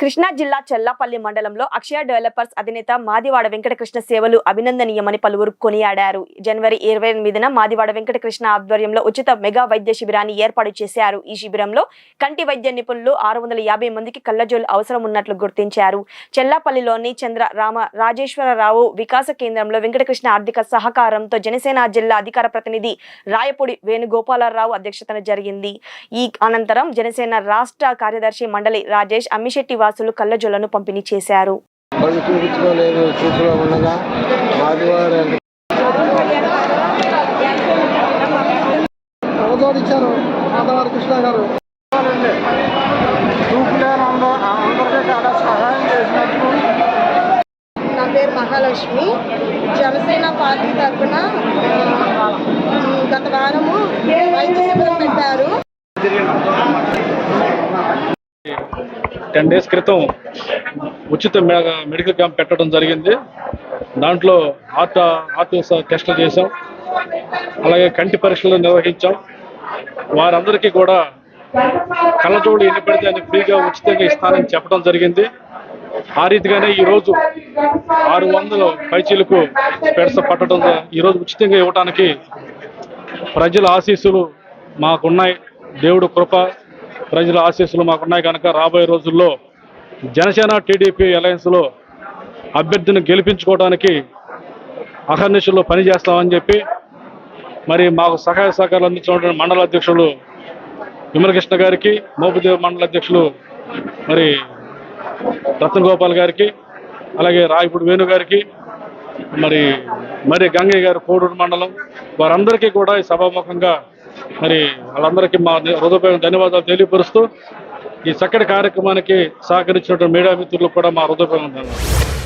కృష్ణా జిల్లా చెల్లాపల్లి మండలంలో అక్షయ డెవలపర్స్ అధినేత మాదివాడ వెంకటకృష్ణ సేవలు అభినందనీయమని పలువురు కొనియాడారు. జనవరి 28న మాదివాడ వెంకటకృష్ణ ఆధ్వర్యంలో ఉచిత మెగా వైద్య శిబిరాన్ని ఏర్పాటు చేశారు. ఈ శిబిరంలో కంటి వైద్య నిపుణులు 650 మందికి కళ్లజోలు అవసరం ఉన్నట్లు గుర్తించారు. చెల్లాపల్లిలోని చంద్ర రామ రాజేశ్వరరావు వికాస కేంద్రంలో వెంకటకృష్ణ ఆర్థిక సహకారంతో జనసేన జిల్లా అధికార ప్రతినిధి రాయపూడి వేణుగోపాలరావు అధ్యక్షతన జరిగింది. ఈ అనంతరం జనసేన రాష్ట్ర కార్యదర్శి మండలి రాజేష్ అమ్మిశెట్టి వాసులు కళ్లజోళ్లను పంపిణీ చేశారు. నా పేరు మహాలక్ష్మి. జనసేన పార్టీ తరఫున గత వారము వైద్య శిబిరం పెట్టారు. 10 days క్రితం ఉచిత మెడికల్ క్యాంప్ పెట్టడం జరిగింది. దాంట్లో హార్ట్ టెస్టులు చేసాం, అలాగే కంటి పరీక్షలు నిర్వహించాం. వారందరికీ కూడా కళ్ళజోడు ఎన్ని పడితే అన్ని ఫ్రీగా ఉచితంగా ఇస్తానని చెప్పడం జరిగింది. ఆ రీతిగానే ఈరోజు 600 పైచీలకు స్పెట్స్ పట్టడం ఈరోజు ఉచితంగా ఇవ్వడానికి ప్రజల ఆశీస్సులు మాకున్నాయి. దేవుడు కృప, ప్రజల ఆశీస్సులు మాకున్నాయి కనుక రాబోయే రోజుల్లో జనసేన టీడీపీ అలయన్స్లో అభ్యర్థిని గెలిపించుకోవడానికి అహర్నిశల్లో పనిచేస్తామని చెప్పి మరి మాకు సహాయ సహకారాలు అందించినటువంటి మండల అధ్యక్షులు విమలకృష్ణ గారికి, మోపుదేవ్ మండల అధ్యక్షులు మరి రత్నగోపాల్ గారికి, అలాగే రాయపూడి వేణు గారికి, మరి గంగయ్య గారు కోడూరు మండలం, వారందరికీ కూడా ఈ సభాముఖంగా మరి వాళ్ళందరికీ మా హృదయపూర్వక ధన్యవాదాలు తెలియపరుస్తూ ఈ చక్కటి కార్యక్రమానికి సహకరించినటువంటి మీడియా మిత్రులకు కూడా మా హృదయపూర్వక ధన్యవాదాలు.